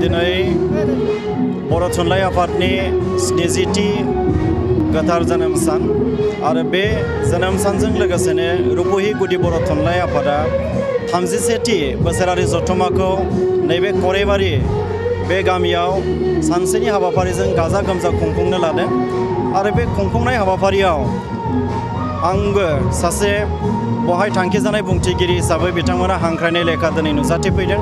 दिनै बर' थुनलाइ आफादनि 70थि गोथार जोनोम सान आरो बे जोनोम सानजों लोगोसेनो रुपहि गुदि बर' थुनलाइ आफादा 31थि बोसोरारि जथुम्माखौ नैबे करेबारि बे गामियाव सानसेनि हाबाफारिजों गाजा गोमजा खुंफुंनो लादों आरो बे खुंफुंनाय हाबाफारियाव आंबो सासे बहाय थांखि जानाय बुंथिगिरि हिसाबै बिथांमोना हांख्रायनाय लेखा दिनै नुजाथिफैदों।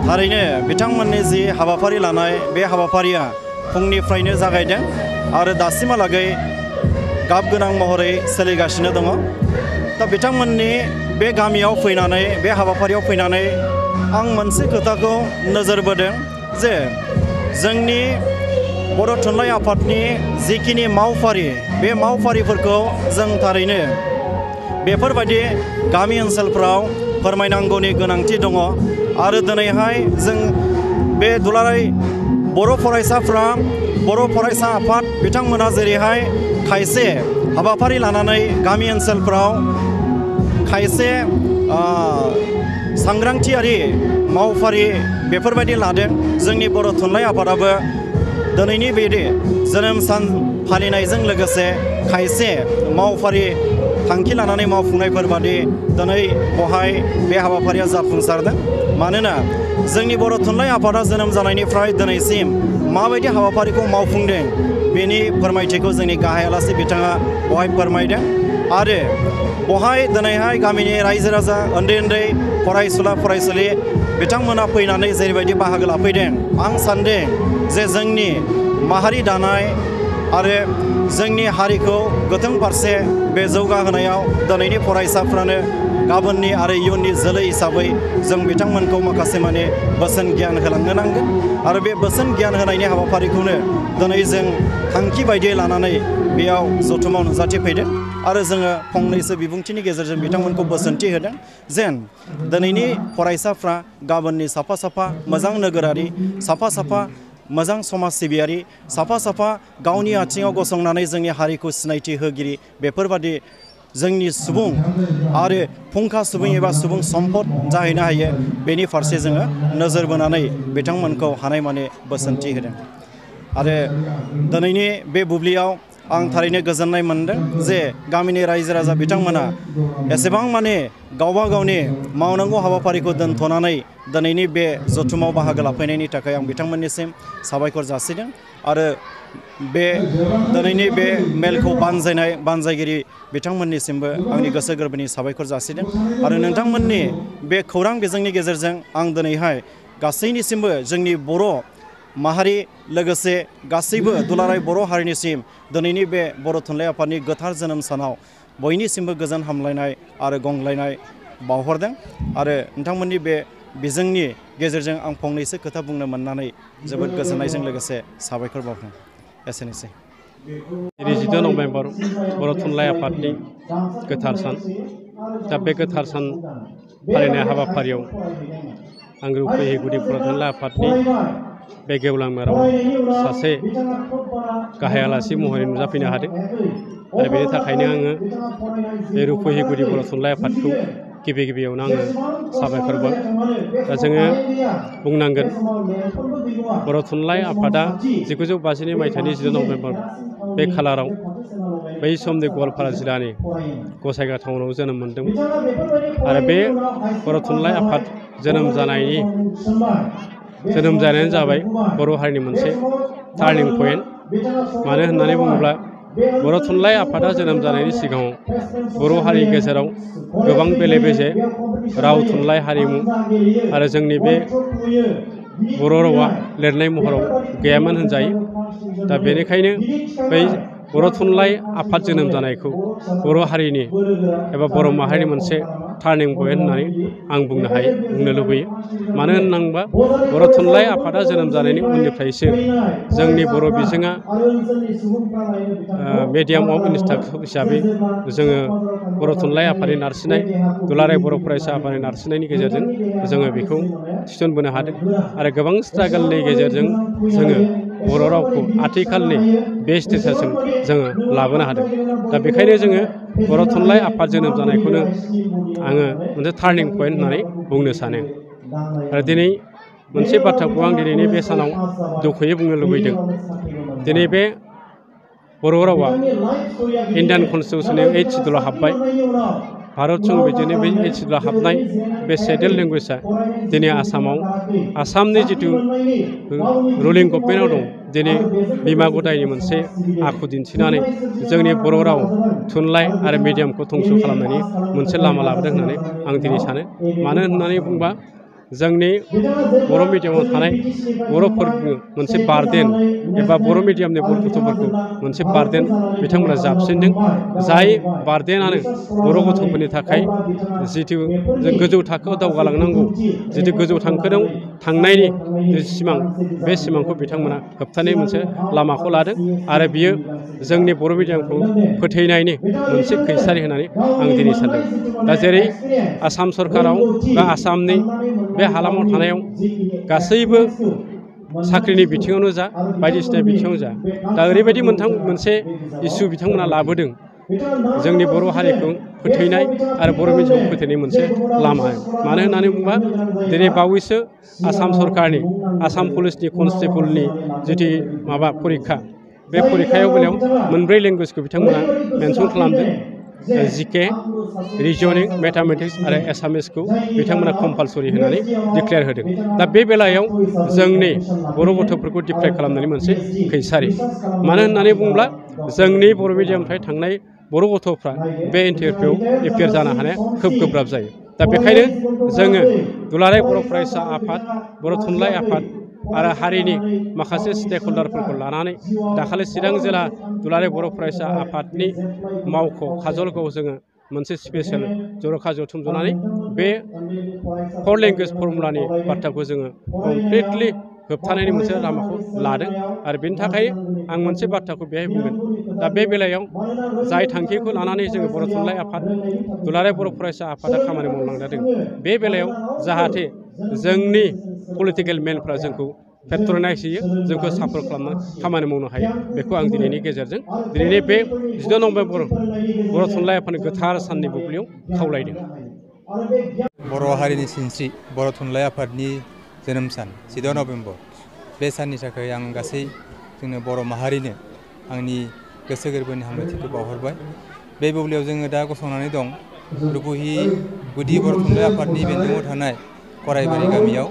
थारैनो बिथांमोननि जि हाबाफारि लानाय बे हाबाफारिया फुंनिफ्रायनो जागायदों आरो दासिमहालागै गाब गोनां महरै सोलिगासिनो दङ। दा बिथांमोननि बे गामियाव फैनानै बे हाबाफारियाव फैनानै आं मोनसे खोथाखौ नोजोर बोदों जे जोंनि बर' थुनलाइ आफादनि जिखिनि मावफारि बे मावफारिफोरखौ जों थारैनो बेफोरबायदि गामि ओनसोलफ्राव फोरमायनांगौनि गोनांथि दङ आरो दिनैहाय जों बे दुलाराय बर' फरायसाफ्रा बर' फरायसा आफाद बिथांमोना जेरैहाय खायसे हाबाफारि लानानै गामि ओनसोलफ्राव खायसे सांग्रांथियारि मावफारि बेफोरबायदि लादों। जोंनि बर' थुनलाइ आफादाबो दिनैनि बेदि जोनोम सान फालिनायजों लोगोसे खायसे मावफारि थांखि लानानै मावफुंनायफोर बादि दिनै बहाय बे हाबाफारिया जाफुंसारदों। मानोना जोंनि बर' थुनलाइ आफादा जोनोम जानायनिफ्राय दिनैसिम माबायदि हाबाफारिखौ मावफुंदों बेनि फोरमायथिखौ जोंनि गाहाय आलासि बिथाङा बहाय फोरमायदों आरो बहाय दिनैहाय गामिनि रायजो राजा उन्दै उन्दै फरायसुला फरायसुलि बिथांमोना फैनानै जेरैबायदि बाहागो लाफैदों आं सान्दों जे जोंनि माहारि दानाय आरो जोंनि हारिखौ गोथों फारसे बे जौगाहोनायाव दिनैनि फरायसाफ्रानो गाबोननि आरो इयुननि जोलै हिसाबै जों बिथांमोनखौ माखासे माने बोसोन गियान होलांनो नांगोन आरो बे बोसोन गियान होनायनि हाबाफारिखौनो दिनै जों थांखि बायदियै लानानै बेयाव जथुमाव नुजाथिफैदों आरो जोङो फंनैसो बिबुंथिनि गेजेरजों बिथांमोनखौ बोसोनथि होदों जेन दिनैनि फरायसाफ्रा गाबोननि साफा साफा मोजां नोगोरारि साफा साफा मोजां समाज सिबियारि साफा साफा गावनि आथिङाव गसंनानै जोंनि हारिखौ सिनायथि होगिरि बेफोरबादि जोंनि सुबुं आरो फुंखा सुबुं एबा सुबुं सम्पद जाहैनो हायो बेनि फारसे जोङो नोजोर बोनानै बिथांमोनखौ हानायमानि बोसोनथि होदों। आरो दिनैनि बे बुब्लियाव आं थारैनो गोजोननाय मोनदों जे गामिनि रायजो राजा बिथांमोना एसेबां माने गावबा गावनि मावनांगौ हाबाफारिखौ दोनथ'नानै दिनैनि बे जथुमाव बाहागो लाफैनायनि थाखाय आं बिथांमोननिसिम साबायखर जासिदों आरो बे दिनैनि बे मेलखौ बानजायगिरि बिथांमोननिसिमबो आंनि गोसो गोरबोनि साबायखर जासिदों आरो नोंथांमोननि बे खौरां बिजोंनि गेजेरजों आं दिनैहाय गासैनिसिमबो जोंनि बर' माहारि लोगोसे गासैबो दुलाराय बर' हारिनिसिम दिनैनि बे बर' थुनलाइ आफादनि गोथार जोनोम सानाव बयनिसिमबो गोजोन हामलायनाय आरो गंग्लायनाय बावहरदों आरो नोंथांमोननि बे बिजोंनि गेजेरजों आं फंनैसो खोथा बुंनो मोननानै जोबोद गोजोननायजों लोगोसे साबायखर बावदों। एसेनोसै। 22 नभेम्बर बर' थुनलाइ आफादनि गोथार सान। दा बे गोथार सान फालिनाय हाबाफारियाव आं रुपहि गुदि बर' थुनलाइ आफादनि बे गेवलां मेराव सासे गाहाय आलासि महरै नुजाफैनो हादों आरो बेनि थाखायनो आङो बे रुपहि गुदि बर' थुनलाइ आफादखौ गिबि गिबियावनो आङो साबायखर बावो। दा जोङो बुंनांगोन बर' थुनलाइ आफादा 1952 मायथाइनि 10 नभेम्बर बे खालाराव बै समनि गवालपारा जिल्लानि गसाइगाव टाउनाव जोनोम मोन्दोंमोन आरो बे बर' थुनलाइ आफाद जोनोम जानायानो जाबाय बर' हारिनि मोनसे टार्निं पइन्ट। मानो होननानै बुङोब्ला बर' थुनलाइ आफादा जोनोम जानायनि सिगाङाव बर' हारिनि गेजेराव गोबां बेले बेजे राव थुनलाइ हारिमु आरो जोंनि बे बर' रावा लिरनाय महराव गैयामोन होनजायो। दा बेनिखायनो बै बर' थुनलाइ आफाद जोनोम जानायखौ बर' हारिनि एबा बर' माहारिनि मोनसे टार्निं पइन्ट होननानै आं बुंनो लुबैयो। मानो होननांबा बर' थुनलाइ आफादा जोनोम जानायनि उननिफ्रायसो जोंनि बर' बिजोङा मेडियाम अफ इन्सट्राक्सन हिसाबै जोङो बर' थुनलाइ आफादनि नारसिननाय दुलाराय बर' फरायसा आफादनि नारसिननायनि गेजेरजों जोङो बेखौ थिसनबोनो हादों आरो गोबां स्ट्रागोलनि गेजेरजों जोङो बर' रावखौ आथिखालनि बे स्टेजासिम जोङो लाबोनो हादों। दा बेखायनो जोङो बर' थुनलाइ आफाद जोनोम जानायखौनो आङो मोनसे टार्निं पइन्ट होननानै बुंनो सानो। आरो दिनै मोनसे बाथ्राखौ आं दिनैनि बे सानाव दुखुयै बुंनो लुबैदों। दिनै बे बर' रावा इन्डियान कन्स्टिटिउसननि 8 सिडुलाव हाबबाय। भारत संबिजितनि बे 8 सिडुलाव हाबनाय बे सेडेल लेंगुवेजआ दिनै आसामाव आसामनि जिथु रुलिं गभर्नमेन्टआव दं दिनै बिमा गदायनि मोनसे आखु दिन्थिनानै जोंनि बर' राव थुनलाइ आरो मिडियामखौ धंस' खालामनायनि मोनसे लामा लाबोदों होननानै आं दिनै सानो। मानो होननानै बुंबा जोंनि बर' मिडियामाव थानाय बर'फोरनो मोनसे बार्डेन एबा बर' मिडियामनि गथ'फोरखौ मोनसे बार्डेन बिथांमोना जाबसिनदों। जाय बार्डेनानो बर' गथ'फोरनि थाखाय जिथु जों गोजौ थाखोआव दावगालांनांगौ जिथु गोजौ थाखोआव थांनायनि सिमां बे सिमांखौ बिथांमोना होबथानाय मोनसे लामाखौ लादों आरो बियो जोंनि बर' मिडियामखौ फोथैनायनि मोनसे खैसारि होननानै आं दिनै सानदों। दा जेरै आसाम सरकाराव बा आसामनि बे हालामाव थानायाव गासैबो साख्रिनि बिथिङावनो जा बायदिसिना बिथिङावनो जा दा ओरैबायदि मोनसे इसु बिथांमोना लाबोदों जोंनि बर' हारिखौ फोथैनाय आरो बर' मिडियामखौ फोथैनाय मोनसे लामा। मानो होननानै बुङोबा दिनै बावैसो आसाम सरकारनि आसाम पुलिसनि कनस्टेबलनि जिथु परिखा बे परिखायाव बेलायाव मोनब्रै लेंगुवेजखौ बिथांमोना मेनसन खालामदों। जिके, रिजनिं, मेथामेटिक्स आरो एसामिसखौ बिथांमोना कम्पालसरि होनानै डिक्लेयार होदों। दा बे बेलायाव जोंनि बर' गथ'फोरखौ डिप्राइभ खालामनायनि मोनसे खैसारि। मानो होननानै बुङोब्ला जोंनि बर' मिडियामनिफ्राय थांनाय बर' गथ'फ्रा बे इन्टारभिउआव एपियार जानो हानाया खोब गोब्राब जायो। दा बेखायनो जोङो दुलाराय बर' फरायसा आफाद, बर' थुनलाइ आफाद आरो हारिनि माखासे स्टेक हल्डारफोरखौ लानानै दाखालि चिरां जिल्ला दुलाराय बर' फरायसा आफादनि मावख' काजलगावआव जोङो मोनसे स्पेसियेल जर'खा जथुम जनानै बे 4 लेंगुवेज फर्मुलानि बाथ्राखौ जोङो कमप्लिटलि होबथानायनि मोनसे लामाखौ लादों। आरो बेनि थाखाय आं मोनसे बाथ्राखौ बेहाय बुंगोन। दा बे बेलायाव जाय थांखिखौ लानानै जोङो बर' थुनलाइ आफाद दुलाराय बर' फरायसा आफादा खामानि मावलांदों बे बेलायाव जाहाथे जोंनि पलिटिकेल मेनफ्रा जोंखौ पेट्रनाइज होयो जोंखौ सापर्ट खालामनो खामानि मावनो हायो बेखौ आं दिनैनि गेजेरजों दिनैनि बे 14 नभेम्बर बर' थुनलाइ आफादनि गोथार साननि बुब्लियाव खावलायदों। बर' हारिनि सिनस्रि बर' थुनलाइ आफादनि जोनोम सान 14 नभेम्बर बे साननि थाखाय आं गासै जोंनो बर' माहारिनो आंनि गोसो गोरबोनि हामलायथिखौ बावहरबाय। बे बुब्लियाव जोङो दा गसंनानै दं रुपहि गुदि बर' थुनलाइ आफादनि बेन्दोङाव थानाय गरायबारि गामियाव।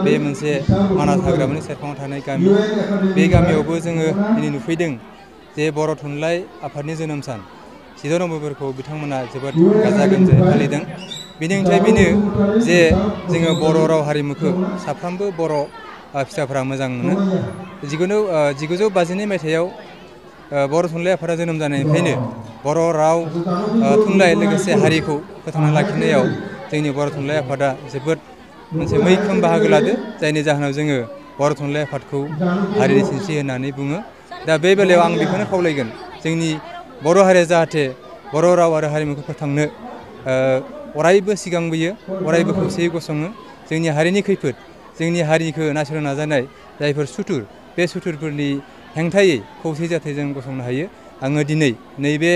बे मोनसे मानास हाग्रामानि सेरफाङाव थानाय गामि। बे गामियावबो जोङो दिनै नुफैदों जे बर' थुनलाइ आफादनि जोनोम सान 14 नभेम्बरखौ बिथांमोना जोबोद गाजा गोमजायै फालिदों। बेनि ओंथिया बेनो जे जोङो बर' राव हारिमुखौ साफ्रोमबो बर' फिसाफोरा मोजां मोनो। 1952 मायथाइयाव बर' थुनलाइ आफादा जोनोम जानायनिफ्रायनो बर' राव थुनलाइ लोगोसे हारिखौ फोथांना लाखिनायाव जोंनि बर' थुनलाइ आफादा जोबोद मोनसे मैखोम बाहागो लादो। जायनि जाहोनाव जोङो बर' थुनलाइ आफादखौ हारिनि सिनस्रि होननानै बुङो। दा बे बेलायाव आं बेखौनो खावलायगोन जोंनि बर' हारिया जाहाथे बर' राव आरो हारिमुखौ फोथांनो अरायबो सिगांबोयो अरायबो खौसेयै गसङो। जोंनि हारिनि खैफोद जोंनि हारिखौ नासयनो नाजानाय जायफोर सुथुर बे सुथुरफोरनि हेंथायै खौसे जाहाथे जों गसंनो हायो। आङो दिनै नैबे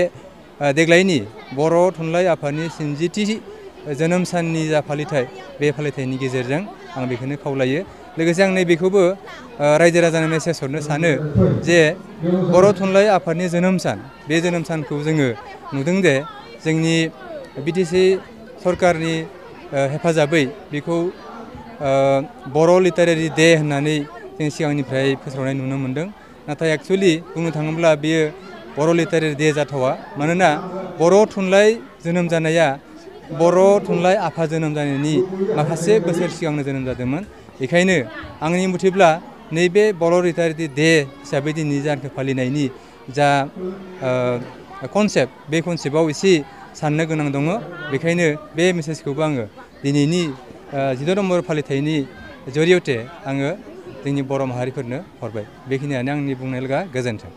देग्लायनि बर' थुनलाइ आफादनि 60थि जोनोम साननि जा फालिथाय बे फालिथायनि गेजेरजों आं बेखौनो खावलायो। लोगोसे आं नैबेखौबो रायजो राजानो मेसेज हरनो सानो जे बर' थुनलाइ आफादनि जोनोम सान बे जोनोम सानखौ जोङो नुदों जे जोंनि बिटिसि सरकारनि हेफाजाबै बेखौ बर' लिटारेरि डे होननानै जों सिगांनिफ्राय फोसावनाय नुनो मोन्दों। नाथाय एक्सुवेलि बुंनो थाङोब्ला बेयो बर' लिटारेरि डे जाथावा। मानोना बर' थुनलाइ जोनोम जानाया बर' थुनलाइ आफाद जोनोम जानायनि माखासे बोसोर सिगांनो जोनोम जादोंमोन। बेखायनो आंनि मथेब्ला नैबे बर' लिटारेरि डे हिसाबै दिनै जानखो फालिनायनि जा कनसेप्ट बे कनसेप्टआव एसे साननो गोनां दङ। बेखायनो बे मेसेजखौबो आङो दिनैनि 14 नभेम्बर फालिथायनि जरियते आङो जोंनि बर' माहारिफोरनो हरबाय। बेखिनियानो आंनि बुंनाय लोगोआ गोजोन्थों।